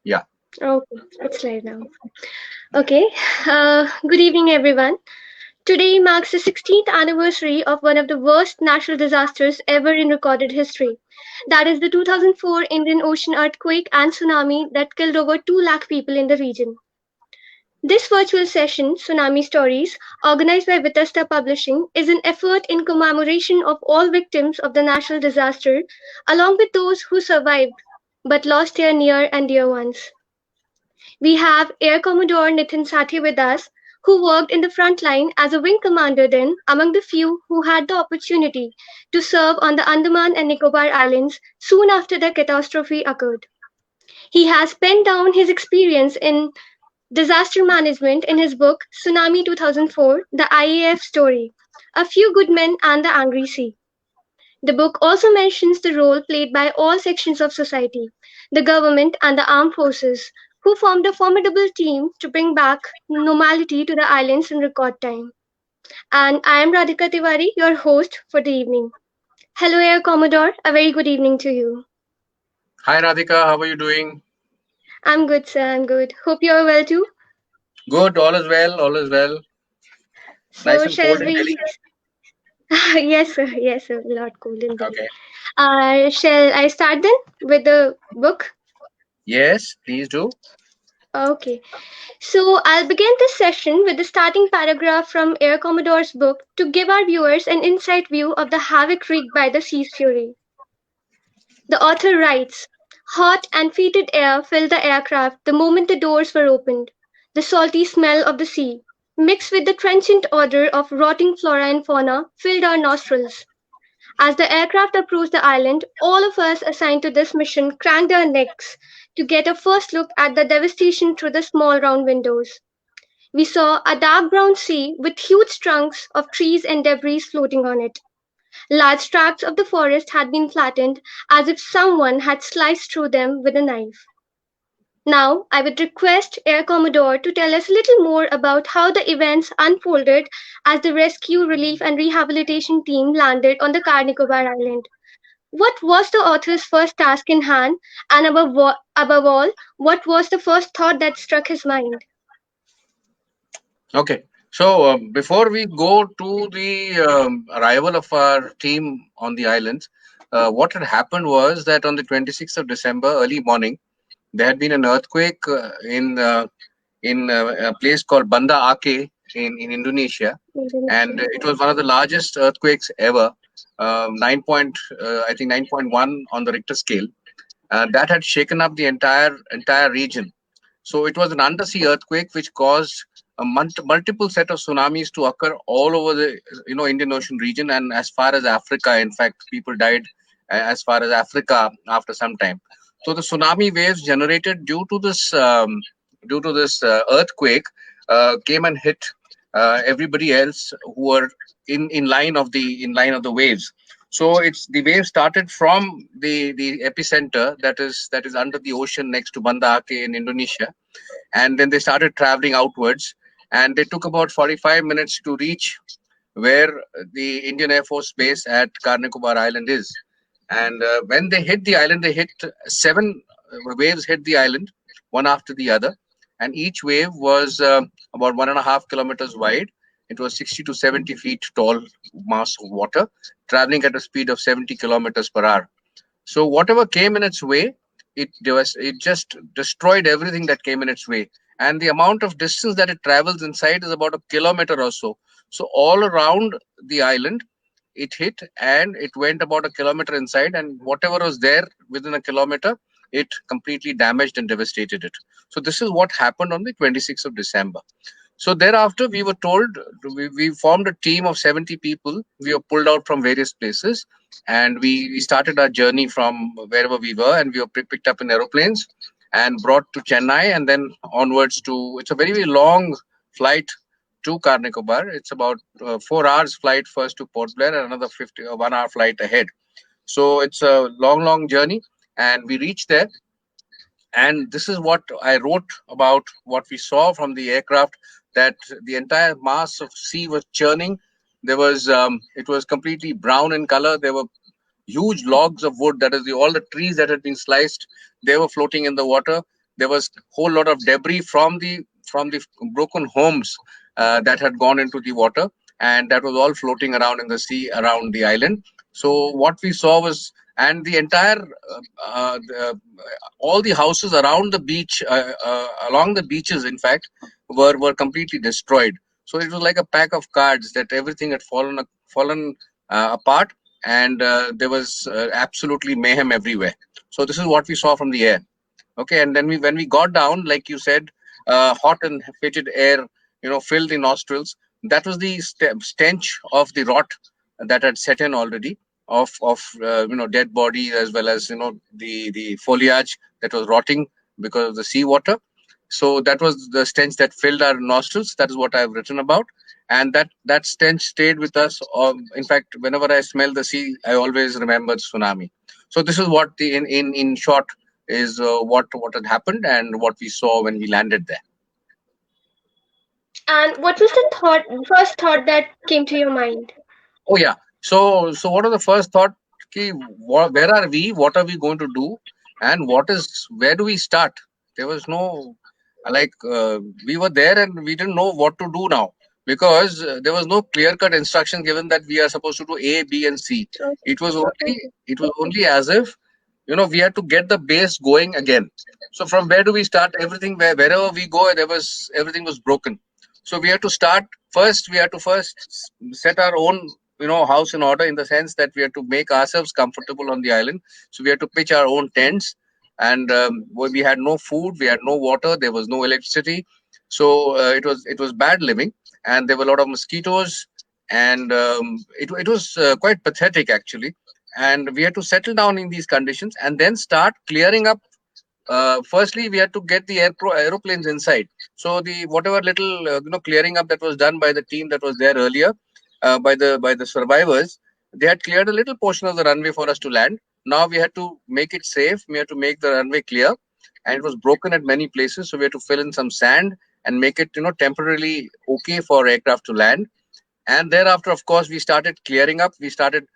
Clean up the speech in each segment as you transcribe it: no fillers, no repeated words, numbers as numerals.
Yeah. Okay, it's live now. Okay, good evening, everyone. Today marks the 16th anniversary of one of the worst natural disasters ever in recorded history. That is the 2004 Indian Ocean earthquake and tsunami that killed over 2 lakh people in the region. This virtual session, Tsunami Stories, organized by Vitasta Publishing, is an effort in commemoration of all victims of the natural disaster, along with those who survived but lost their near and dear ones. We have Air Commodore Nitin Sathe with us, who worked in the front line as a wing commander then, among the few who had the opportunity to serve on the Andaman and Nicobar Islands soon after the catastrophe occurred. He has penned down his experience in disaster management in his book Tsunami 2004, The IAF Story, A Few Good Men and the Angry Sea. The book also mentions the role played by all sections of society, the government and the armed forces, who formed a formidable team to bring back normality to the islands in record time. And I am Radhika Tiwari, your host for the evening. Hello, Air Commodore. A very good evening to you. Hi, Radhika. How are you doing? I'm good, sir. I'm good. Hope you are well too. Good. All is well. All is well. Nice So, and shall cold in we? Delhi. Yes, sir. Yes, sir. A lot cold in Delhi. Okay. Shall I start then with the book? Yes, please do. Okay. So I'll begin this session with the starting paragraph from Air Commodore's book to give our viewers an inside view of the havoc wreaked by the sea's fury. The author writes, hot and fetid air filled the aircraft the moment the doors were opened. The salty smell of the sea, mixed with the trenchant odor of rotting flora and fauna, filled our nostrils. As the aircraft approached the island, all of us assigned to this mission craned our necks to get a first look at the devastation through the small round windows. We saw a dark brown sea with huge trunks of trees and debris floating on it. Large tracts of the forest had been flattened as if someone had sliced through them with a knife. Now, I would request Air Commodore to tell us a little more about how the events unfolded as the rescue, relief, and rehabilitation team landed on the Car Nicober Island. What was the author's first task in hand, and above all, what was the first thought that struck his mind? Okay. So before we go to the arrival of our team on the islands, what had happened was that on the 26th of December, early morning, there had been an earthquake in a place called Banda Aceh in Indonesia, and Indonesia. it was one of the largest earthquakes ever. 9.1 on the Richter scale. That had shaken up the entire region. So it was an undersea earthquake which caused a multiple set of tsunamis to occur all over the Indian Ocean region and as far as Africa. In fact, people died as far as Africa after some time. So the tsunami waves generated due to this earthquake came and hit everybody else who were in line of the waves. So it's the wave started from the epicenter that is under the ocean next to Banda Aceh in Indonesia, and then they started traveling outwards, and they took about 45 minutes to reach where the Indian Air Force base at Car Nicober Island is. And when they hit the island, they hit seven waves hit the island, one after the other, and each wave was about 1.5 kilometers wide. It was 60 to 70 feet tall mass of water, traveling at a speed of 70 kilometers per hour. So whatever came in its way, it just destroyed everything that came in its way. And the amount of distance that it travels inside is about a kilometer or so. So all around the island, it hit and it went about a kilometer inside, and whatever was there within a kilometer, it completely damaged and devastated it. So this is what happened on the 26th of December. So thereafter, we were told we formed a team of 70 people. We were pulled out from various places, and we started our journey from wherever we were, and we were picked up in aeroplanes and brought to Chennai, and then onwards to. It's a very, very long flight to Car Nicobar. It's about 4 hours flight first to Port Blair, and another 1 hour flight ahead. So it's a long, long journey, and we reached there, and this is what I wrote about what we saw from the aircraft, that the entire mass of sea was churning. It was completely brown in color. There were huge logs of wood, that is all the trees that had been sliced, they were floating in the water. There was whole lot of debris from the broken homes that had gone into the water, and that was all floating around in the sea around the island. So what we saw was, and the entire all the houses around the beach, along the beaches, in fact, were completely destroyed. So it was like a pack of cards that everything had fallen apart, and there was absolutely mayhem everywhere. So this is what we saw from the air. Okay, and then when we got down, like you said, hot and fetid air, filled the nostrils. That was the stench of the rot that had set in already, of dead body, as well as the foliage that was rotting because of the seawater. So that was the stench that filled our nostrils. That is what I've written about, and that stench stayed with us. In fact, whenever I smell the sea, I always remember tsunami. So this is what the in short is what had happened and what we saw when we landed there. And what was the first thought that came to your mind? Oh yeah. So what was the first thought? Where are we? What are we going to do? And where do we start? There was no we were there and we didn't know what to do now, because there was no clear cut instruction given that we are supposed to do A, B, and C. Okay. It was only as if we had to get the base going again. So from where do we start? Everything, wherever we go, everything was broken. So we had to start first. We had to first set our own house in order, in the sense that we had to make ourselves comfortable on the island. So we had to pitch our own tents, and we had no food, we had no water, there was no electricity. So it was bad living, and there were a lot of mosquitoes, and it was quite pathetic actually. And we had to settle down in these conditions and then start clearing up. Firstly, we had to get the aeroplanes inside. So the whatever little clearing up that was done by the team that was there earlier, by the survivors, they had cleared a little portion of the runway for us to land. Now we had to make it safe. We had to make the runway clear, and it was broken at many places. So we had to fill in some sand and make it temporarily okay for aircraft to land. And thereafter, of course, we started clearing up. We started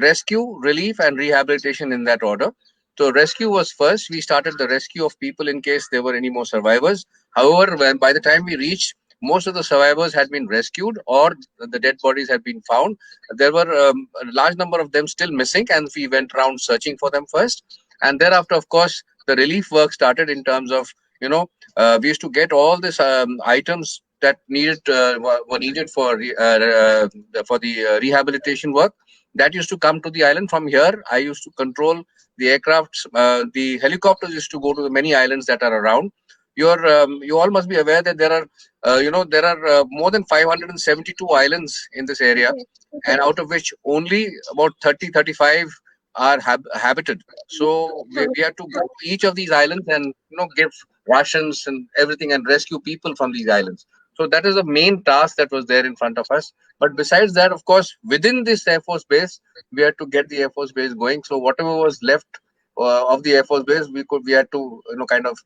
rescue, relief, and rehabilitation in that order. So rescue was first. We started the rescue of people in case there were any more survivors. However, by the time we reached, most of the survivors had been rescued, or the dead bodies had been found. There were a large number of them still missing, and we went around searching for them first. And thereafter, of course, the relief work started, in terms of we used to get all these items that were needed for the rehabilitation work. That used to come to the island. From here, I used to control the aircrafts. The helicopters used to go to the many islands that are around. You all must be aware that there are more than 572 islands in this area, Yes. and out of which only about 30-35 are habited. So we had to go to each of these islands and give rations and everything, and rescue people from these islands. So that is the main task that was there in front of us. But besides that, of course, within this Air Force base, we had to get the Air Force base going. So whatever was left of the Air Force base, we had to kind of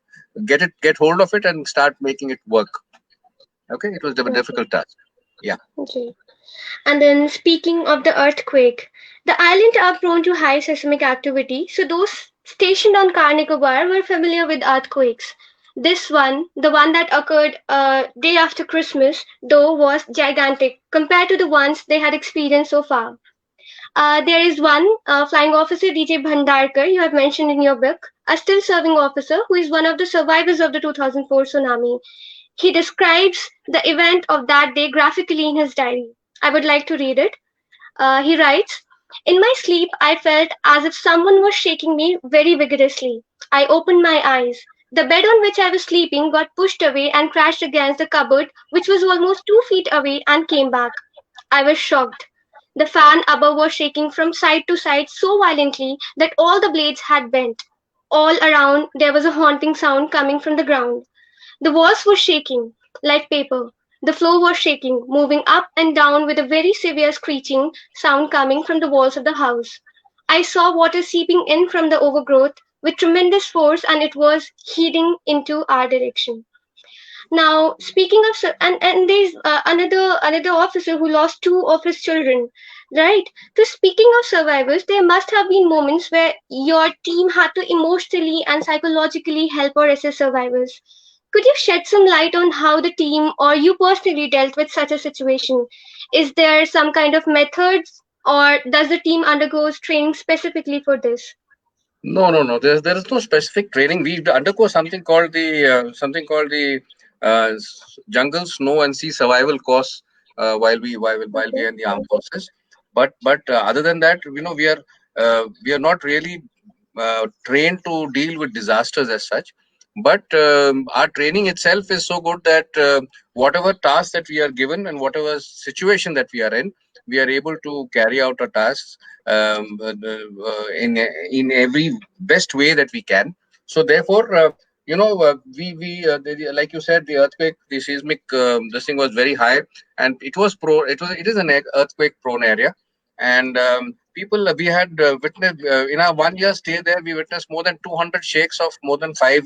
get hold of it and start making it work. Okay, it was a Okay. difficult task. Yeah. Okay. And then, speaking of the earthquake, the island are prone to high seismic activity, so those stationed on Car Nicober were familiar with earthquakes. This one, the one that occurred day after Christmas, though, was gigantic compared to the ones they had experienced so far. There is one flying officer, DJ Bhandarkar, you have mentioned in your book, a still serving officer who is one of the survivors of the 2004 tsunami. He describes the event of that day graphically in his diary. I would like to read it. He writes, "In my sleep, I felt as if someone was shaking me very vigorously. I opened my eyes. The bed on which I was sleeping got pushed away and crashed against the cupboard, which was almost 2 feet away, and came back. I was shocked. The fan above was shaking from side to side so violently that all the blades had bent. All around there was a haunting sound coming from the ground. The walls were shaking like paper. The floor was shaking, moving up and down with a very severe screeching sound coming from the walls of the house. I saw water seeping in from the overgrowth with tremendous force, and it was heading into our direction." Now, speaking of and there's another officer who lost two of his children, right? So, speaking of survivors, there must have been moments where your team had to emotionally and psychologically help or assist survivors. Could you shed some light on how the team or you personally dealt with such a situation? Is there some kind of methods, or does the team undergo training specifically for this? No, no, no. There is no specific training. We undergo something called the jungle, snow, and sea survival course while we Okay. are in the armed forces. But other than that, we are not really trained to deal with disasters as such. But our training itself is so good that whatever task that we are given and whatever situation that we are in, we are able to carry out our tasks in every best way that we can. So therefore, like you said, the earthquake, the seismic, this thing was very high, and it is an earthquake prone area, and people we had witnessed in our 1 year stay there, we witnessed more than 200 shakes of more than five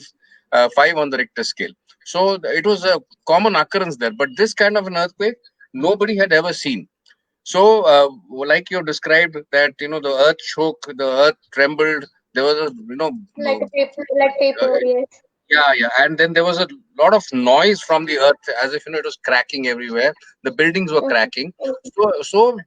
on the Richter scale. So it was a common occurrence there, but this kind of an earthquake nobody had ever seen. So, like you described, that the earth shook, the earth trembled. There was a Like paper, yes. yeah, yeah, and then there was a lot of noise from the earth, as if it was cracking everywhere. The buildings were Okay. cracking. So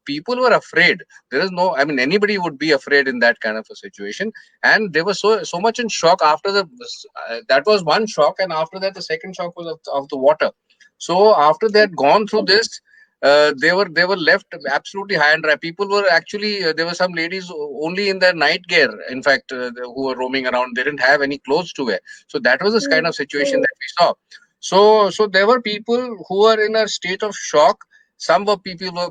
people were afraid. There is no, I mean, anybody would be afraid in that kind of a situation, and they were so much in shock after that was one shock, and after that the second shock was of the water. So after they had gone through this, they were left absolutely high and dry. People were actually there were some ladies only in their night gear, in fact, who were roaming around. They didn't have any clothes to wear. So that was this kind Mm. of situation that we saw. So there were people who were in a state of shock. Some were people were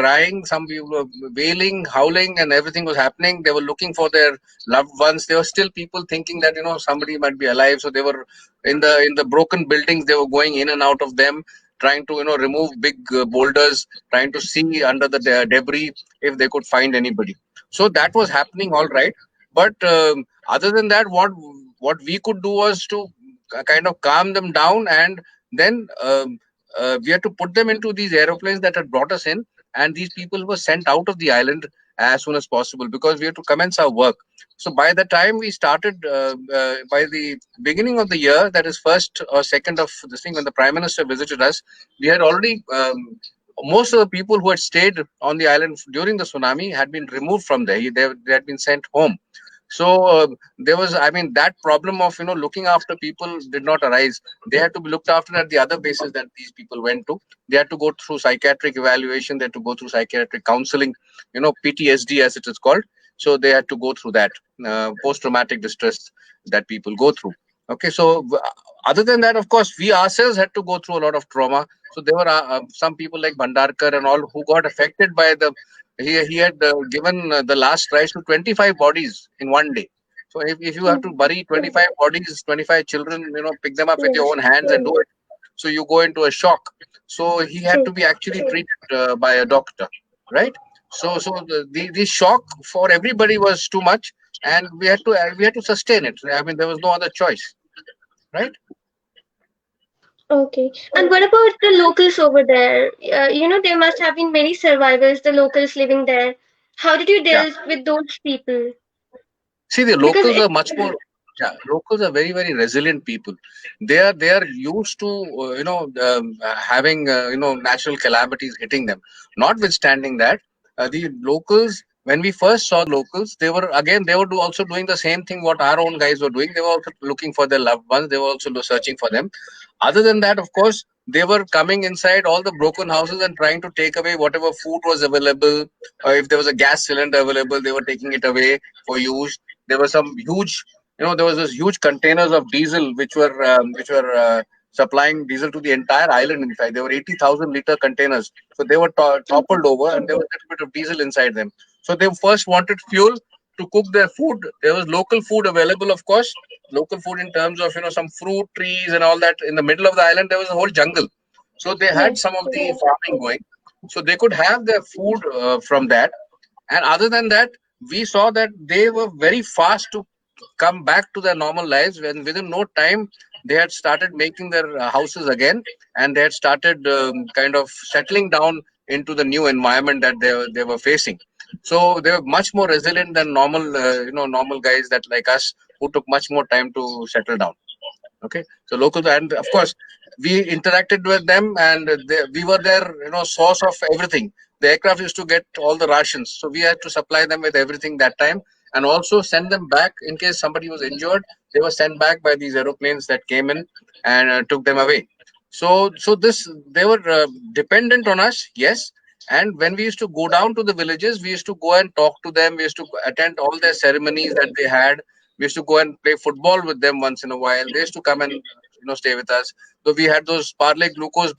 crying, some people were wailing, howling, and everything was happening. They were looking for their loved ones. There were still people thinking that somebody might be alive. So they were in the broken buildings. They were going in and out of them, trying to remove big boulders, trying to see under the debris if they could find anybody. So that was happening all right. But other than that, what we could do was to kind of calm them down, and then we had to put them into these aeroplanes that had brought us in, and these people were sent out of the island as soon as possible because we had to commence our work. So by the time we started, by the beginning of the year, that is first or second of this thing, when the prime minister visited us, we had already most of the people who had stayed on the island during the tsunami had been removed from there. They had been sent home. So there was, I mean, that problem of looking after people did not arise. They had to be looked after at the other bases that these people went to. They had to go through psychiatric evaluation. They had to go through psychiatric counseling, PTSD as it is called. So they had to go through that post-traumatic distress that people go through. Okay, so other than that, of course, we ourselves had to go through a lot of trauma. So there were some people like Bhandarkar and all who got affected by the he had given the last rites to 25 bodies in one day. So if you have to Mm. bury 25 bodies, 25 children, pick them up with your Yes. own hands and do it. So you go into a shock. So he had True. to be actually treated by a doctor, right? So the shock for everybody was too much, and we had to sustain it. I mean, there was no other choice, right? Okay. And what about the locals over there? There must have been many survivors, the locals living there. How did you Yeah. deal with those people? See, the Because locals it. are much more. Yeah, locals are very very resilient people. They are used to having natural calamities hitting them. Notwithstanding that, the locals, when we first saw locals, they were also doing the same thing what our own guys were doing. They were also looking for their loved ones. They were also searching for them. Other than that, of course, they were coming inside all the broken houses and trying to take away whatever food was available. If there was a gas cylinder available, they were taking it away for use. There were some huge, there was this huge containers of diesel which were supplying diesel to the entire island. In fact, there were 80,000 liter containers. So they were toppled over, and there was a little bit of diesel inside them. So they first wanted fuel to cook their food. There was local food available, of course. Local food in terms of some fruit trees and all that. In the middle of the island, there was a whole jungle. So they had Yes. some of the farming going. So they could have their food from that. And other than that, we saw that they were very fast to come back to their normal lives, when within no time they had started making their houses again, and they had started kind of settling down into the new environment that they were facing. So they were much more resilient than normal, normal guys that like us who took much more time to settle down. Okay, so local, and of course we interacted with them, and we were their source of everything. The aircraft used to get all the rations, so we had to supply them with everything that time, and also send them back in case somebody was injured. They were sent back by these aeroplanes that came in and took them away. So this, they were dependent on us, yes. And when we used to go down to the villages, we used to go and talk to them. We used to attend all their ceremonies that they had. We used to go and play football with them once in a while. They used to come and stay with us. So we had those Parle glucose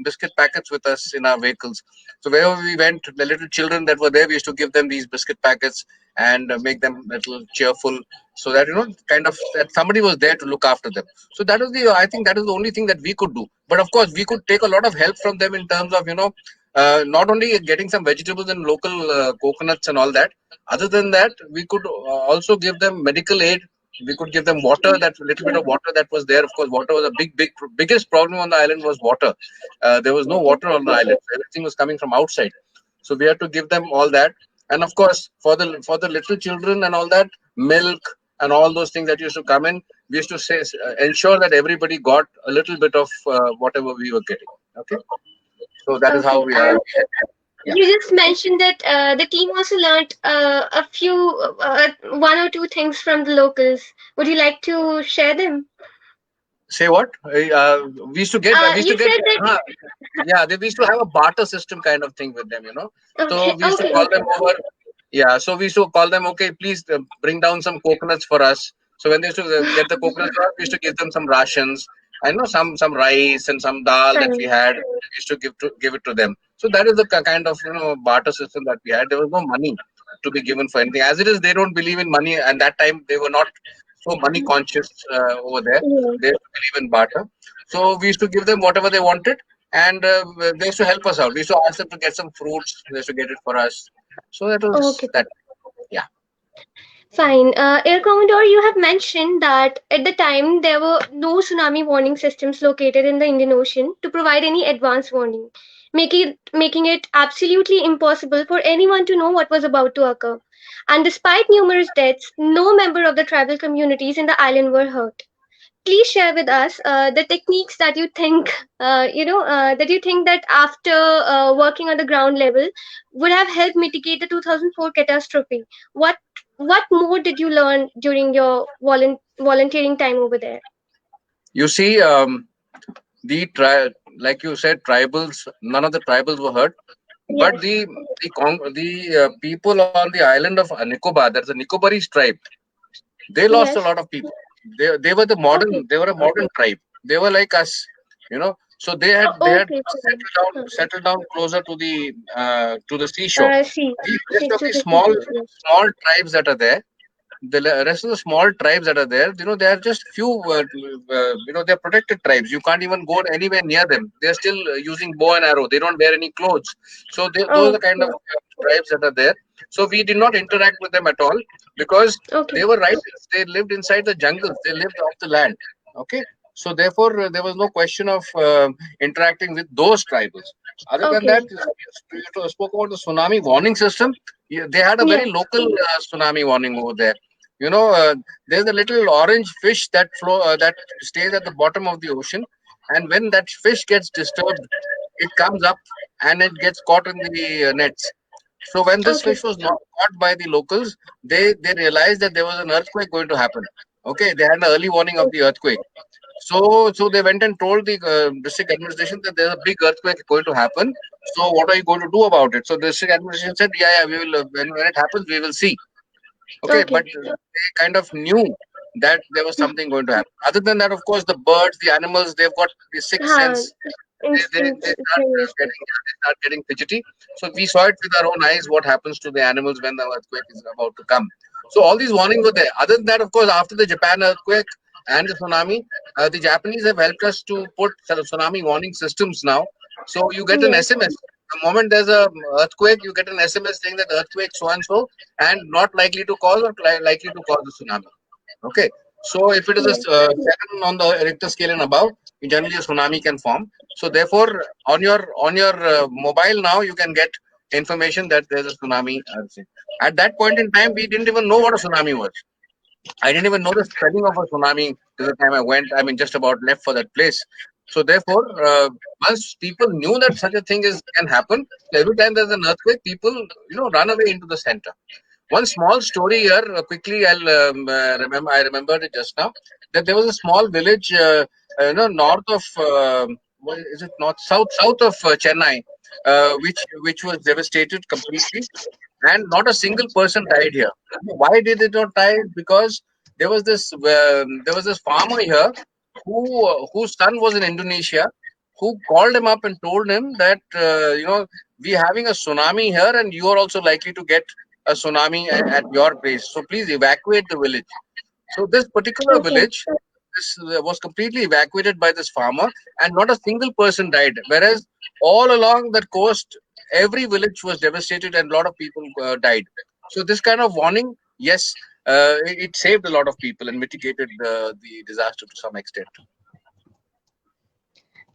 biscuit packets with us in our vehicles. So wherever we went, the little children that were there, we used to give them these biscuit packets and make them a little cheerful, so that kind of that somebody was there to look after them. So that was the I think that is the only thing that we could do. But of course, we could take a lot of help from them in terms of not only getting some vegetables and local coconuts and all that. Other than that, we could also give them medical aid. We could give them water, that little bit of water that was there. Of course, water was a biggest problem on the island was water. There was no water on the island. Everything was coming from outside. So we had to give them all that. And of course, for the little children and all that, milk and all those things that used to come in, we used to ensure that everybody got a little bit of whatever we were getting. Okay, so that is how Okay. we are. And Yeah. you just mentioned that the team also learned a few, one or two things from the locals. Would you like to share them? Say what? We used to get. We used to You get. said that. Yeah, we used to have a barter system kind of thing with them. So Okay, we used to okay, call okay. them over. Yeah, so we used to call them. Okay, please bring down some coconuts for us. So when they used to get the coconuts for us, we used to give them some rations. I know some rice and some dal that we Fine. had. We used to give it to them. So that is the kind of barter system that we had. There was no money to be given for anything. As it is, they don't believe in money, and that time they were not so money conscious over there. Yeah. They used to believe in barter. So we used to give them whatever they wanted, and they used to help us out. We used to ask them to get some fruits. They used to get it for us. So that was Okay. that. Yeah. Fine. Air Commodore, you have mentioned that at the time there were no tsunami warning systems located in the Indian Ocean to provide any advance warning, making it absolutely impossible for anyone to know what was about to occur. And despite numerous deaths, no member of the tribal communities in the island were hurt. Please share with us the techniques that you think, that you think that after working on the ground level would have helped mitigate the 2004 catastrophe. What what more did you learn during your volunteering time over there? You see, like you said, tribals. None of the tribals were hurt, but Yes, the people on the island of Nicobar, that's the Nicobarese tribe. They lost a yes. lot of people. They were the Okay. modern. They were a modern tribe. They were like us. So they had Okay, fine. settled down closer to the seashore. See, The rest see of to the the small seashore. Yes. small tribes that are there, rest of the small tribes that are there, they are just few, they're protected tribes. You can't even go anywhere near them. They're still using bow and arrow. They don't wear any clothes. So those are the Oh, kind of yes. tribes that are there. So we did not interact with them at all, because Okay, they were right. They lived inside the jungles. They lived off the land. Okay. So therefore, there was no question of interacting with those tribals. Other than that, okay. you spoke about the tsunami warning system. Yeah, they had a very Yeah. local tsunami warning over there. You know, uh, there's a little orange fish that stays at the bottom of the ocean, and when that fish gets disturbed, it comes up and it gets caught in the nets. So when this Okay, fish was not caught by the locals, they realized that there was an earthquake going to happen. Okay, they had an early warning of the earthquake. So they went and told the district administration that there's a big earthquake going to happen. So what are you going to do about it? So the district administration said, yeah, yeah, we will. When it happens, we will see. Okay, but okay. they kind of knew that there was something going to happen. Other than that, of course, the birds, the animals, they've got the sixth Huh. sense. They start Instantaneously. getting fidgety. So we saw it with our own eyes what happens to the animals when the earthquake is about to come. So all these warnings were there. Other than that, of course, after the Japan earthquake and the tsunami, the Japanese have helped us to put tsunami warning systems now. So you get an Yes. SMS. The moment there's a earthquake, you get an SMS saying that earthquake so and so, and not likely to cause or likely to cause a tsunami. Okay. So if it is a Yes. 7 on the Richter scale and above, generally a tsunami can form. So therefore, on your mobile now, you can get information that there's a tsunami. At that point in time, we didn't even know what a tsunami was. I didn't even know the spelling of a tsunami till the time I went. I mean, just about left for that place. So therefore, once people knew that such a thing is can happen, so every time there's an earthquake, people run away into the center. One small story here, quickly. I remembered it just now that there was a small village, north of what is it? North south of Chennai, which was devastated completely, and not a single person died here. Why did they not die? Because there was this farmer here whose son was in Indonesia, who called him up and told him that we're having a tsunami here, and you are also likely to get a tsunami at your place. So please evacuate the village. So this particular Okay. village was completely evacuated by this farmer, and not a single person died. Whereas all along that coast, every village was devastated, and a lot of people died. So this kind of warning, yes, it saved a lot of people and mitigated the disaster to some extent.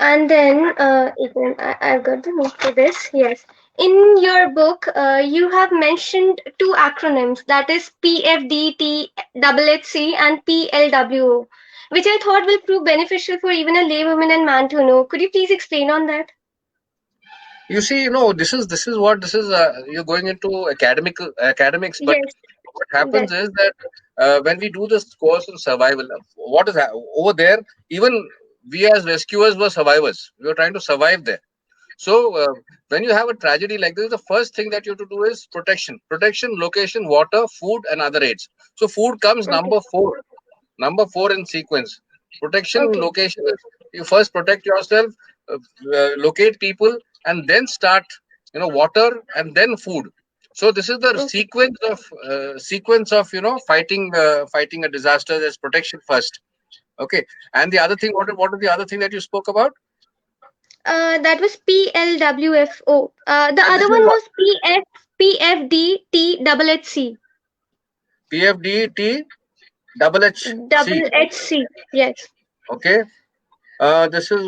And then, Ethan, I've got the note for this. Yes. In your book, you have mentioned two acronyms, that is PFDTHHC and PLWO, which I thought will prove beneficial for even a laywoman and man to know. Could you please explain on that? You see, this is you're going into academics, but Yes, what that. happens is that when we do this course on survival, over there, even we as rescuers were survivors. We were trying to survive there. So when you have a tragedy like this, the first thing that you have to do is protection, location, water, food, and other aids. So food comes Okay, number four in sequence. Protection, okay, location is you first protect yourself, uh, locate people, and then start water and then food. So this is the okay. sequence of fighting a disaster. There's protection first. Okay, and the other thing, what is the other thing that you spoke about? That was PLWFO. The And this other is one what was PFDTHHC. PFDT double HC. Double HC. Yes. Okay, this is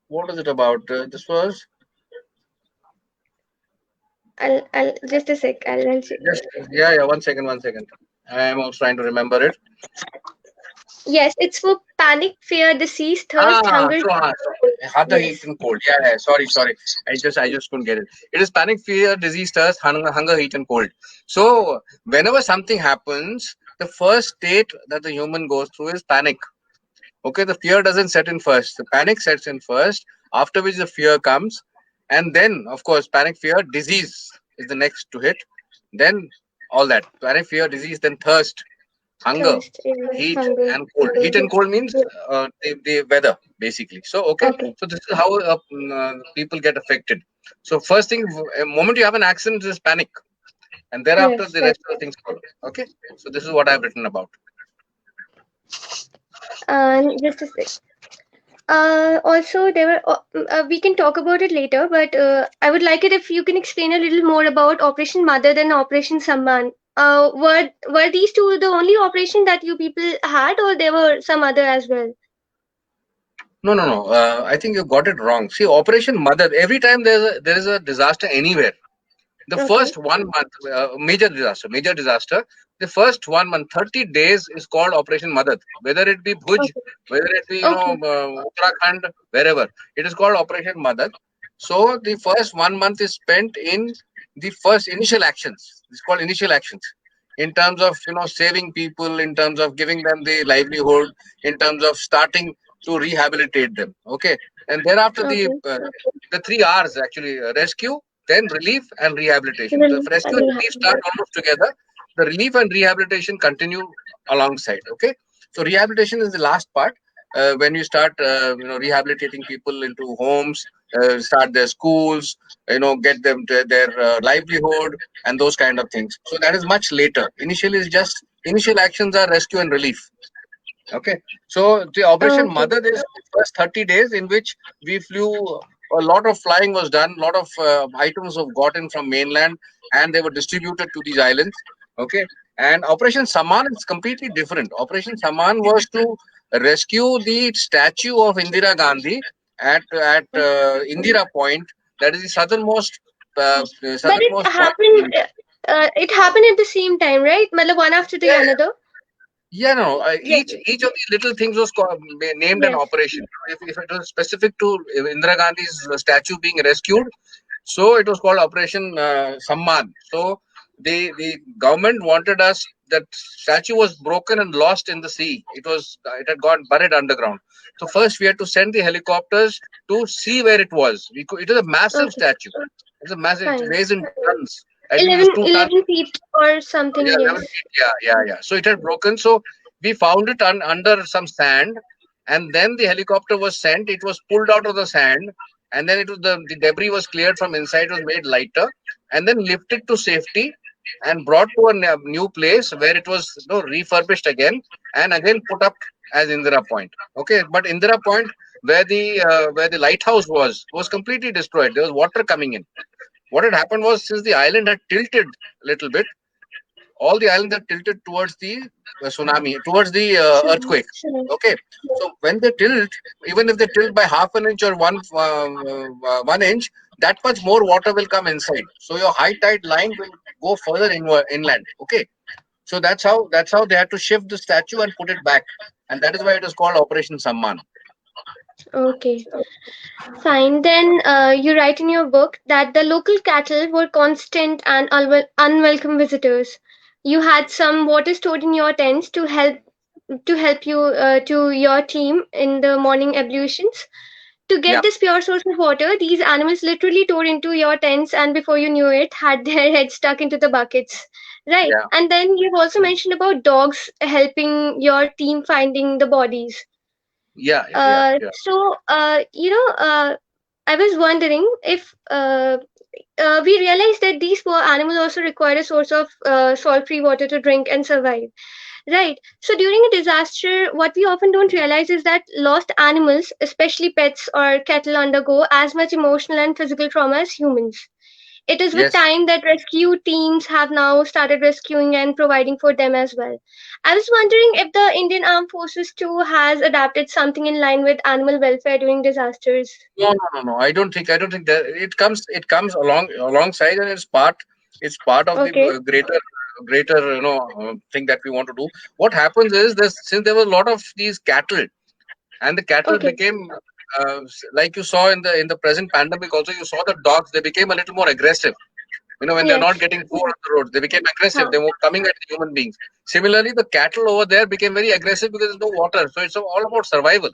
what is it about? This was I'll just a sec. I'll check. just yeah. One second. I am also trying to remember it. Yes, it's for panic, fear, disease, thirst, Ah, hunger. hunger, heat, Yes. and cold. Yeah. Sorry. I just couldn't get it. It is panic, fear, disease, thirst, hunger, heat, and cold. So whenever something happens, the first state that the human goes through is panic. Okay, the fear doesn't set in first. The panic sets in first, after which the fear comes. And then, of course, panic, fear, disease is the next to hit. Then all that. Panic, fear, disease, then thirst, hunger, Thirst, yes, heat, hunger. and cold. Heat and Yes. cold means Yes. the weather, basically. So, okay. Okay. So, this is how people get affected. So, first thing, moment you have an accident, is panic. And thereafter, Yes, the that's rest of the things follow. Okay. So, this is what I've written about. just a sec. Also, there were. We can talk about it later, but I would like it if you can explain a little more about Operation Mother and Operation Saman. Were these two the only operation that you people had, or there were some other as well? No. I think you got it wrong. See, Operation Mother. Every time there is a disaster anywhere, the Okay. first 1 month, major disaster. The first 1 month, 30 days is called Operation Madad. Whether it be Bhuj, Okay. whether it be Okay. Uttarakhand, wherever, it is called Operation Madad. So the first 1 month is spent in the first initial actions. It's called initial actions, in terms of saving people, in terms of giving them the livelihood, in terms of starting to rehabilitate them. Okay, and thereafter Okay. the three R's actually: rescue, then relief and rehabilitation. The Well, rescue and relief start almost together. The relief and rehabilitation continue alongside. Okay, so rehabilitation is the last part. When you start, rehabilitating people into homes, start their schools, get them to their livelihood and those kind of things. So that is much later. Initially, is just initial actions are rescue and relief. Okay, so the Operation Okay. Mother is the first 30 days in which we flew. A lot of flying was done. A lot of items were gotten from mainland, and they were distributed to these islands. Okay, And Operation Saman is completely different. Operation Saman was to rescue the statue of Indira Gandhi at Indira Point, that is the But it southernmost point in happened. India. It happened at the same time, right? Matlab one after the Yeah, another. yeah, no. Yes. Each of these little things was named an Yes. operation. If it was specific to Indira Gandhi's statue being rescued, so it was called Operation Samman. So the government wanted us, that statue was broken and lost in the sea. It had gone buried underground. So first we had to send the helicopters to see where it was. It is a massive Okay. statue. It's a massive. It Fine. weighs in tons. I think it is 11, 2 tons. 11 feet or Yeah, something. 11 Yes. feet. Yeah. So it had broken. So we found it under some sand, and then the helicopter was sent. It was pulled out of the sand, and then the debris was cleared from inside. It was made lighter, and then lifted to safety, and brought to a new place where it was, refurbished again, and again put up as Indira Point. Okay, but Indira Point, where the lighthouse was completely destroyed. There was water coming in. What had happened was, since the island had tilted a little bit, all the islands are tilted towards the tsunami, towards the Sure. earthquake. Sure. Okay, so when they tilt, even if they tilt by half an inch or 1 inch, that much more water will come inside. So your high tide line will go further inland. Okay, so that's how they had to shift the statue and put it back, and that is why it is called Operation Samman. Okay. Fine. Then you write in your book that the local cattle were constant and unwelcome visitors. You had some water stored in your tents to help you to your team in the morning ablutions. To Yeah, get this pure source of water, these animals literally tore into your tents and before you knew it, had their heads stuck into the buckets. Right. yeah, And then you've also mentioned about dogs helping your team finding the bodies. yeah. I was wondering if we realized that these poor animals also require a source of salt-free water to drink and survive. Right. So during a disaster, what we often don't realize is that lost animals, especially pets or cattle, undergo as much emotional and physical trauma as humans. It is with Yes. time that rescue teams have now started rescuing and providing for them as well. I was wondering if the Indian Armed Forces too has adapted something in line with animal welfare during disasters. No. I don't think that it comes alongside, and it's part of the Okay. greater thing that we want to do. What happens is, since there was a lot of these cattle, and the cattle Okay. became, like you saw in the present pandemic also, you saw the dogs, they became a little more aggressive. When they're not Yes. getting food on the road, they became aggressive. Huh. They were coming at the human beings. Similarly, the cattle over there became very aggressive because there's no water. So it's all about survival.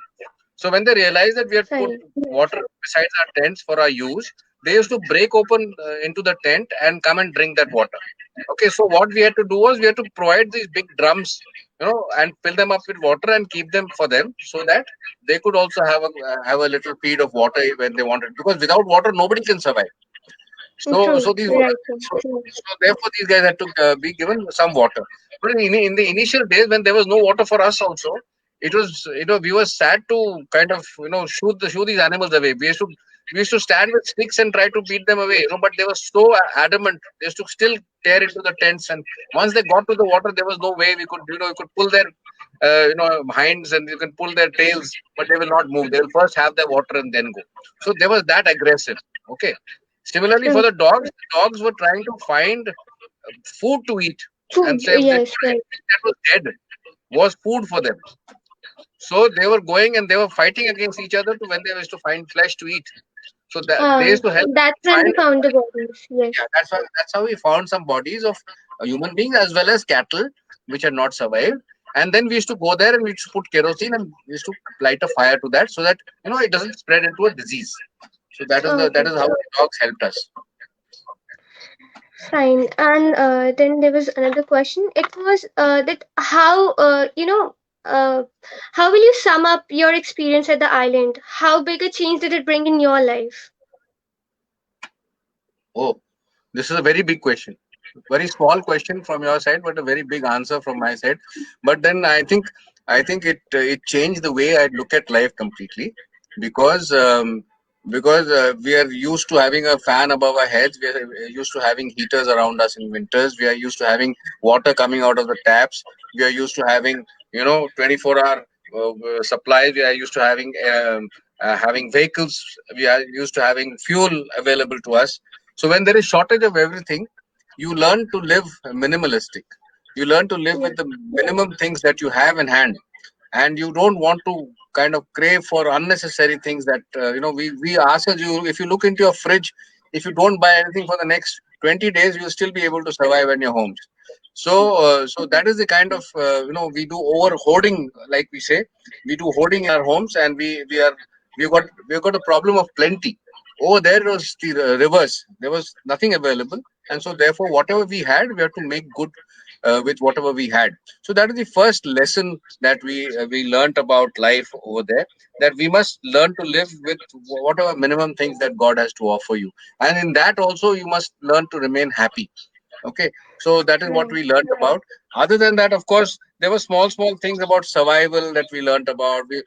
So when they realized that we had put Fine. water besides our tents for our use, they used to break open into the tent and come and drink that water. Okay, so what we had to do was, we had to provide these big drums, and fill them up with water and keep them for them, so that they could also have a little feed of water when they wanted. Because without water, nobody can survive. So True. so these Right. so therefore these guys had to be given some water. But in the initial days, when there was no water for us also, it was, we were sad to kind of, shoot these animals away. We used to stand with sticks and try to beat them away, but they were so adamant. They used to still tear into the tents, and once they got to the water, there was no way we could pull their hinds, and you can pull their tails, but they will not move. They will first have their water and then go. So they was that aggressive. Okay. Similarly, for True. the dogs were trying to find food to eat, and Food. say if Yes. Right. anything that was dead was food for them. So they were going and they were fighting against each other to when they used to find flesh to eat. So that they used to help That's when we find. found the bodies. Yes. Yeah, that's how we found some bodies of human beings as well as cattle which had not survived. And then we used to go there, and we used to put kerosene, and we used to light a fire to that, so that it doesn't spread into a disease. So that Okay. is how the dogs helped us. Fine. And then there was another question. It was that uh, how will you sum up your experience at the island? How big a change did it bring in your life? Oh, this is a very big question. Very small question from your side, but a very big answer from my side. But then I think it changed the way I look at life completely, because because we are used to having a fan above our heads. We are used to having heaters around us in winters. We are used to having water coming out of the taps. We are used to having 24-hour supplies. We are used to having vehicles. We are used to having fuel available to us. So when there is shortage of everything, you learn to live minimalistic. You learn to live Yeah. with the minimum things that you have in hand, and you don't want to kind of crave for unnecessary things that we ask you. If you look into your fridge, if you don't buy anything for the next 20 days, you'll still be able to survive in your homes. So that is the kind of we do over hoarding, like we say. We do hoarding in our homes, and we've got a problem of plenty. Over there was the reverse. There was nothing available, and so therefore whatever we had, we have to make good with whatever we had. So that is the first lesson that we learnt about life over there, that we must learn to live with whatever minimum things that God has to offer you, and in that also you must learn to remain happy. Okay, so that is what Right. we learned about. Other than that, of course, there were small things about survival that we learned about. We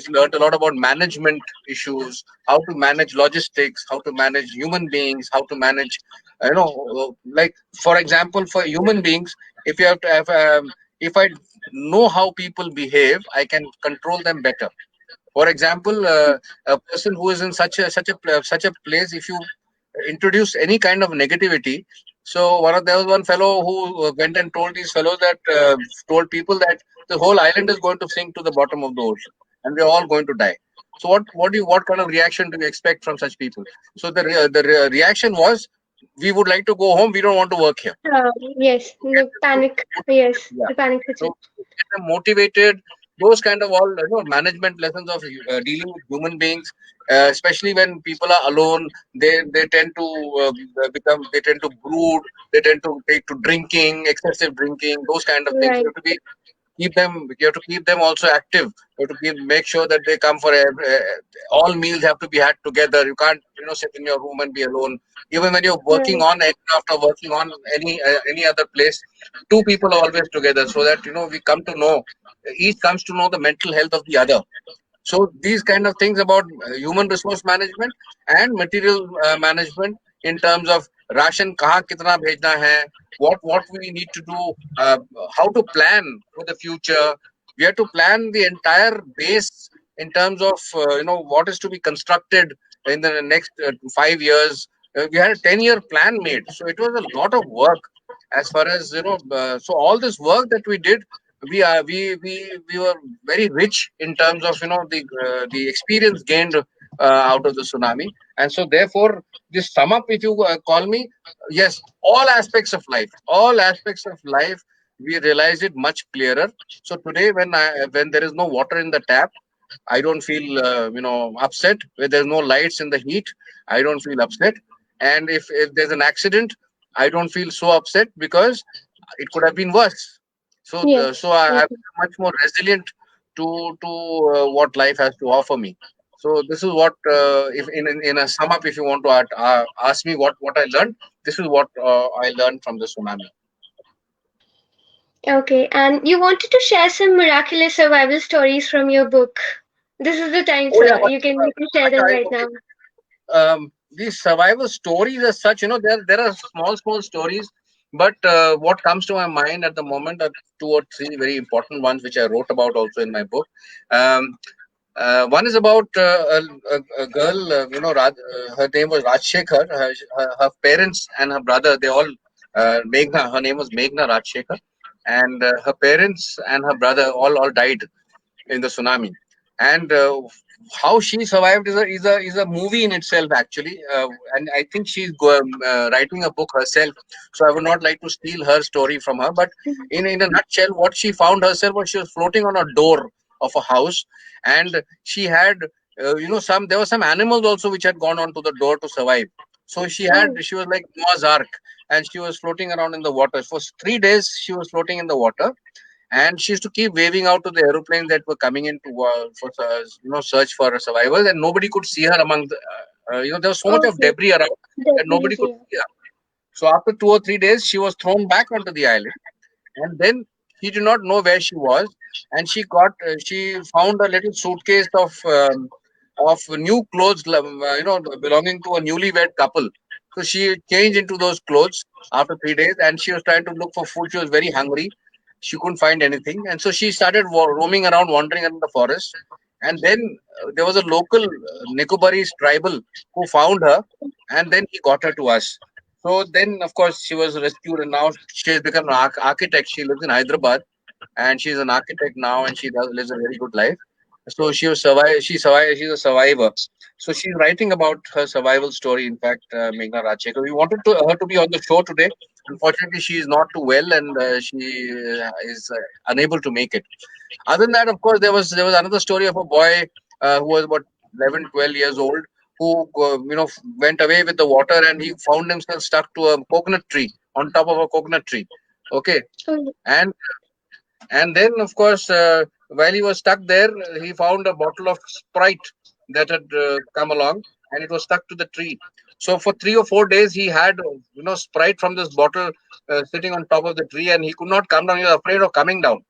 learned a lot about management issues, how to manage logistics, how to manage human beings, how to manage, like for example, for human beings, if you have to have, if I know how people behave, I can control them better. For example, a person who is in such a place, if you introduce any kind of negativity. So there was one fellow who went and told these fellows that told people that the whole island is going to sink to the bottom of the ocean, and we're all going to die. So what kind of reaction do you expect from such people? So the reaction was, we would like to go home. We don't want to work here. Yes, the panic. Yes, Yeah. the panic So situation. get them motivated. Those kind of all management lessons of dealing with human beings, especially when people are alone. They tend to become. They tend to brood. They tend to take to drinking, excessive drinking, those kind of things. Right. You have to keep them also active. You have to make sure that they come for all meals have to be had together. You can't sit in your room and be alone. Even when you're working Right. on after working on any other place, two people are always together, so that we come to know, each comes to know the mental health of the other. So these kind of things about human resource management and material management, in terms of ration kahan kitna bhejna hai, what we need to do, how to plan for the future. We have to plan the entire base in terms of what is to be constructed in the next 5 years. We had a 10-year plan made, so it was a lot of work. As far as so all this work that we did, we were very rich in terms of the experience gained out of the tsunami. And so therefore, this sum up, if you call me, yes, all aspects of life, we realized it much clearer. So today, when there is no water in the tap, I don't feel upset. When there's no lights in the heat, I don't feel upset. And if there's an accident, I don't feel so upset, because it could have been worse. So Yes. I Okay. become much more resilient to what life has to offer me. So this is what, if in a sum up, if you want to ask me what I learned, this is what I learned from the tsunami. Okay. And you wanted to share some miraculous survival stories from your book. This is the time, Oh yeah, sir. You can share them right okay. now. These survival stories as such, there are small stories, but what comes to my mind at the moment are two or three very important ones, which I wrote about also in my book. Um, one is about a girl, her name was Rajshekhar. Her parents and her brother, they all, Meghna, her name was Meghna Rajshekhar, and her parents and her brother all died in the tsunami. And how she survived is a movie in itself, actually. And I think she's writing a book herself. So I would not like to steal her story from her. But Mhm. in a nutshell, what she found herself was, she was floating on a door of a house, and she had, there were some animals also which had gone onto the door to survive. So Oh, she was like Noah's Ark, and she was floating around in the water. For 3 days, she was floating in the water, and she used to keep waving out to the aeroplanes that were coming in to for search for survivors, and nobody could see her among the there was so much of okay. debris around that nobody Definitely. could Yeah. see her. So after 2 or 3 days, she was thrown back onto the island, and then she did not know where she was, and she found a little suitcase of of new clothes, belonging to a newlywed couple. So she changed into those clothes after 3 days, and she was trying to look for food. She was very hungry. She couldn't find anything, and so she started roaming around, wandering in the forest. And then there was a local Nicobarese tribal who found her, and then he got her to us. So then, of course, she was rescued, and now she has become an architect. She lives in Hyderabad, and she's an architect now, and she lives a very good life. So she was survive. She survived. She's a survivor. So she's writing about her survival story. In fact, Meghna Rajshekar, we wanted her to be on the show today. Unfortunately, she is not too well, and she is unable to make it. Other than that, of course, there was another story of a boy who was about 11, 12 years old, who went away with the water, and he found himself stuck to a coconut tree, on top of a coconut tree. Okay, Oh, and then, of course, while he was stuck there, he found a bottle of Sprite that had come along, and it was stuck to the tree. So for 3 or 4 days, he had Sprite from this bottle sitting on top of the tree, and he could not come down. He was afraid of coming down.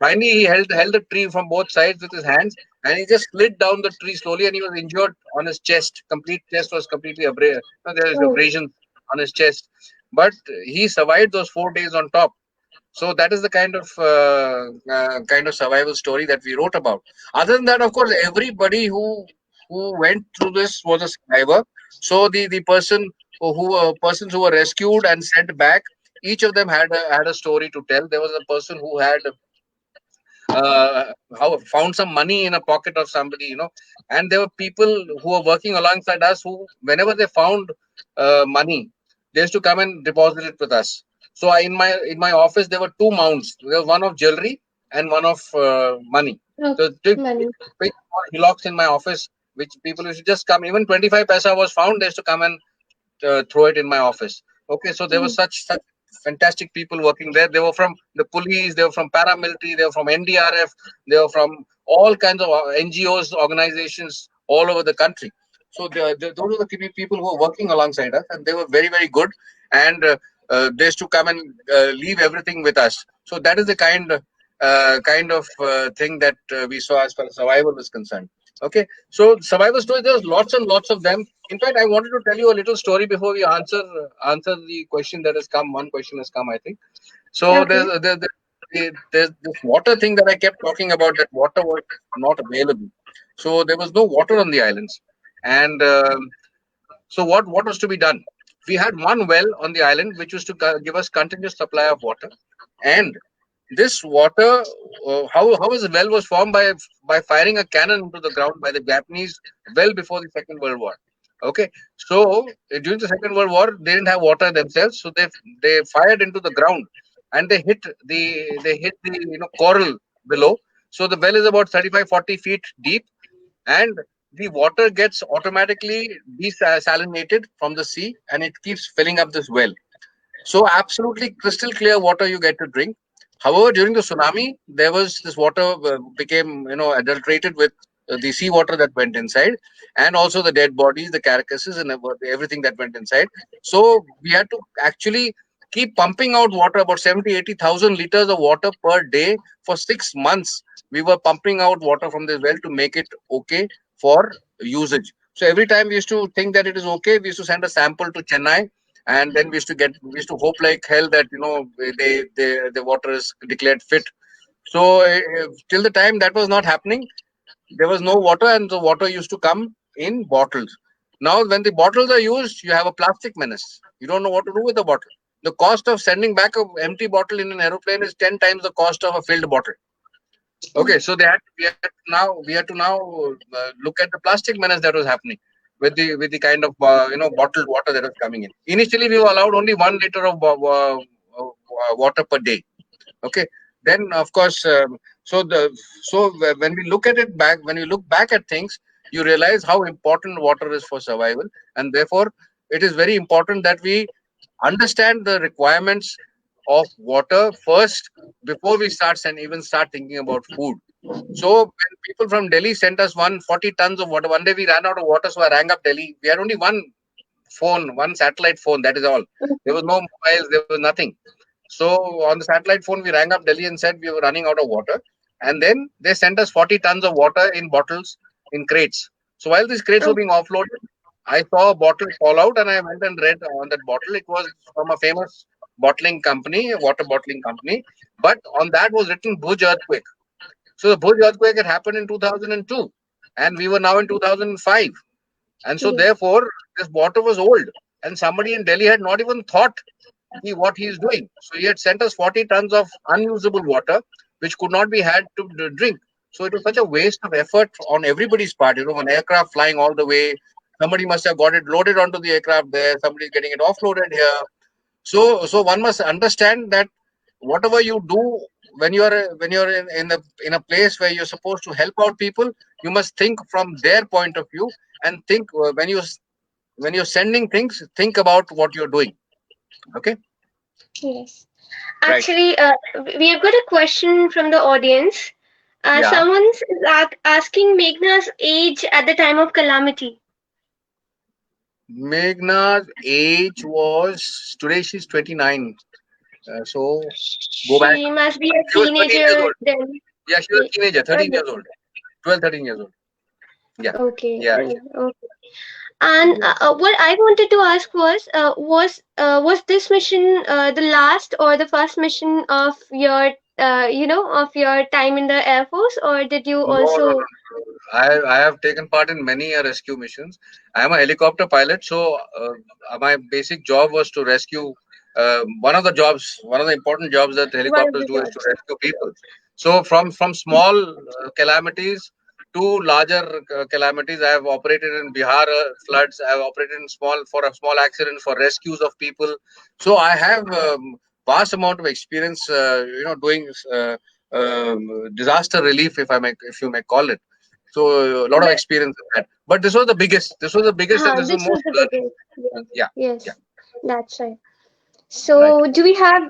Finally, he held the tree from both sides with his hands, and he just slid down the tree slowly, and he was injured on his chest. Complete chest was completely abrasion. There is oh, abrasion on his chest, but he survived those 4 days on top. So that is the kind of survival story that we wrote about. Other than that, of course, everybody who went through this was a survivor. So the persons who were rescued and sent back, each of them had a story to tell. There was a person who had how found some money in a pocket of somebody, and there were people who were working alongside us, who whenever they found money, they used to come and deposit it with us. So in my office there were two mounds. There was one of jewelry and one of money. oh, So money. big hillocks in my office, which people used to just come. Even 25 paisa was found, they used to come and throw it in my office. Okay, so there was Mm, such fantastic people working there. They were from the police, they were from paramilitary, they were from NDRF, they were from all kinds of NGOs, organizations all over the country. So those are the people who were working alongside us, and they were very, very good. And they used to come and leave everything with us. So that is the kind of thing that we saw as far as survival is concerned. Okay, so survival stories, there's lots and lots of them. In fact, I wanted to tell you a little story before we answer the question that has come. One question has come, I think. So okay. there's this water thing that I kept talking about. That water was not available, so there was no water on the islands. And so what was to be done? We had one well on the island which used to give us continuous supply of water, and this water, how this well was formed by firing a cannon into the ground by the Japanese well before the Second World War. Okay, so during the Second World War, they didn't have water themselves, so they fired into the ground, and they hit the coral below. So the well is about 35-40 feet deep, and the water gets automatically desalinated from the sea, and it keeps filling up this well. So absolutely crystal clear water you get to drink. However, during the tsunami, there was this water became adulterated with the seawater that went inside, and also the dead bodies, the carcasses, and everything that went inside. So we had to actually keep pumping out water, about 70, 80,000 liters of water per day for 6 months. We were pumping out water from this well to make it okay for usage. So every time we used to think that it is okay, we used to send a sample to Chennai, and then we used to hope like hell that the water is declared fit. So till the time that was not happening, there was no water, and the water used to come in bottles. Now when the bottles are used, you have a plastic menace. You don't know what to do with the bottle. The cost of sending back a empty bottle in an aeroplane is 10 times the cost of a filled bottle. Okay, so we had to now look at the plastic menace that was happening with the kind of bottled water that was coming in. Initially, we were allowed only 1 liter of water per day. Okay, then of course, when we look at it back, when you look back at things, you realize how important water is for survival, and therefore it is very important that we understand the requirements of water first before we even start thinking about food. So when people from Delhi sent us 140 tons of water, one day we ran out of water, so I rang up Delhi. We had only one phone, one satellite phone. That is all. There was no mobiles. There was nothing. So on the satellite phone, we rang up Delhi and said we were running out of water, and then they sent us 40 tons of water in bottles, in crates. So while these crates were Oh, being offloaded, I saw a bottle fall out, and I went and read on that bottle. It was from a famous bottling company, a water bottling company, but on that was written Bhuj earthquake. So the Bhuj earthquake had happened in 2002, and we were now in 2005, and so yes. therefore this water was old, and somebody in Delhi had not even thought what he is doing. So he had sent us 40 tons of unusable water, which could not be had to drink. So it was such a waste of effort on everybody's part. An aircraft flying all the way, somebody must have got it loaded onto the aircraft there. Somebody's getting it offloaded here. So one must understand that whatever you do when you're in a place where you're supposed to help out people, you must think from their point of view and think when you're sending things, think about what you're doing. Okay, Yes. right? Actually, we have got a question from the audience. Yeah. Someone is asking Meghna's age at the time of calamity. Meghna's age was today she's 29. So go back. She must be a She was 13 years teenager old. then. Yeah, she was a teenager, 13 years old. 12, 13 years old. Yeah. Okay. Yeah. Okay. And what I wanted to ask was this mission the last or the first mission of your of your time in the Air Force, or did you No, no, no, also? no. I have taken part in many rescue missions. I am a helicopter pilot, so my basic job was to rescue. One of the important jobs that One of helicopters the do is to jobs? rescue people. So from small calamities to larger calamities, I have operated in Bihar floods. I have operated in small accidents for rescues of people. So I have vast amount of experience, doing disaster relief, if you may call it. So a lot of Well, experience in that. But this was the biggest. This was the biggest, and this was this was most the learning. biggest. Yes, Yeah, yeah, yes, that's right. right. So, do we have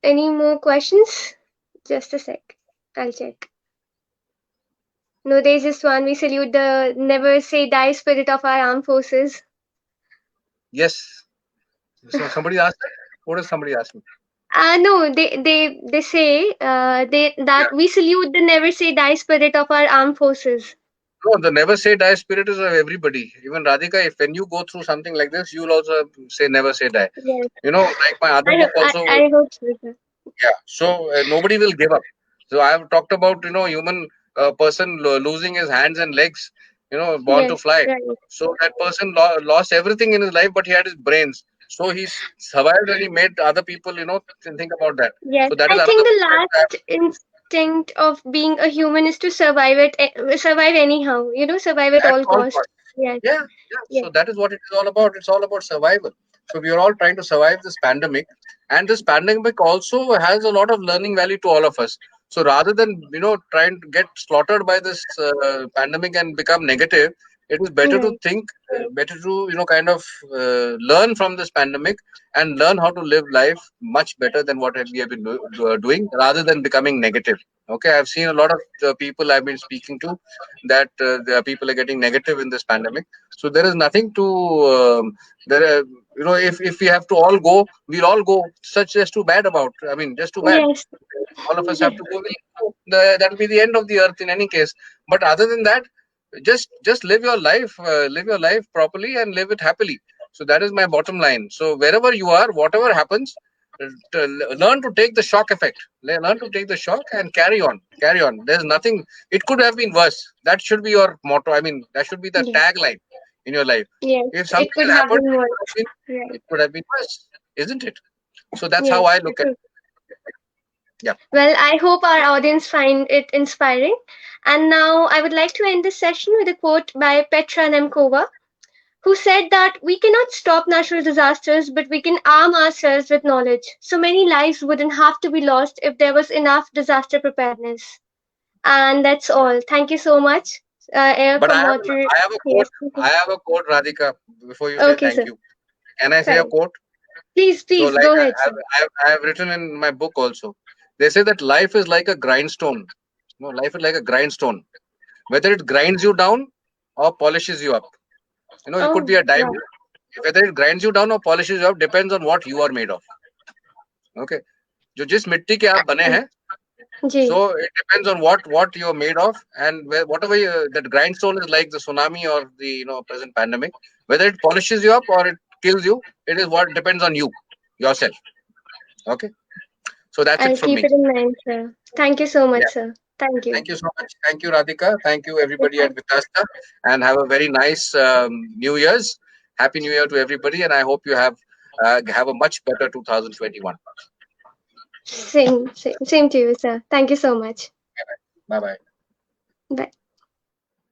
any more questions? Just a sec. I'll check. No, there's just one. We salute the never say die spirit of our armed forces. Yes. So somebody asked that. What does somebody ask me? No, they say they Yeah. that we salute the never say die spirit of our armed forces. No, the never say die spirit is of everybody. Even Radhika, if when you go through something like this, you'll also say never say die. Yes, Like my other I know. book also. I hope so, sir. Yeah. So nobody will give up. So I have talked about human person losing his hands and legs. Born to Yes, fly. right. So that person lost everything in his life, but he had his brains. So he survived and he made other people think about that. Yes, So that is I another think the book that I have last instinct of being a human is to survive it, survive anyhow. Survive at at all all cost. costs. Yes, Yeah, yeah. yes, So that is what it is all about. It's all about survival. So we are all trying to survive this pandemic, and this pandemic also has a lot of learning value to all of us. So rather than trying to get slaughtered by this pandemic and become negative, it is better to right. think, better to kind of learn from this pandemic and learn how to live life much better than what we have been doing, rather than becoming negative. Okay, I've seen a lot of people I've been speaking to that the people are getting negative in this pandemic. So there is nothing to there. If we have to all go, we'll all go. Such just too bad about. I mean, just too bad. Yes, All of us have yes, to go. That'll be the end of the earth in any case. But other than that, just live your life properly and live it happily. So that is my bottom line. So wherever you are, whatever happens, learn to take the shock effect. Learn to take the shock and carry on. There's nothing. It could have been worse. That should be your motto. I mean, that should be the yes, tagline in your life. yes. If It something could has have happened, been worse. Right. it could have been worse, isn't it? So that's how I Yes. look at it. Yeah. Well, I hope our audience find it inspiring. And now I would like to end this session with a quote by Petra Nemkova, who said that we cannot stop natural disasters, but we can arm ourselves with knowledge. So many lives wouldn't have to be lost if there was enough disaster preparedness. And that's all. Thank you so much, Air But Commodore. I have a quote. Yes. I have a quote, Radhika. Before you say Okay, thank sir. you, can I say a Fine. quote? Please, So, please like go ahead, sir. I have written in my book also. They say that life is like a grindstone. Life is like a grindstone. Whether it grinds you down or polishes you up. It could be Oh, a wow. diamond. Whether it grinds you down or polishes you up depends on what you are made of. Okay. जो जिस मिट्टी के आप बने हैं, जी. So it depends on what you're made of, and whatever that grindstone is, like the tsunami or the present pandemic, whether it polishes you up or it kills you, it is what depends on you yourself. Okay, so that's it I'll from keep me. it in mind, sir. Thank you so much, Yeah, sir. Thank you. thank you so much. Thank you, Radhika. Thank you everybody at Thank Vitasta, and have a very nice New Year's. Happy New Year to everybody, and I hope you have a much better 2021. Same to you, sir. Thank you so much. Bye bye. Bye.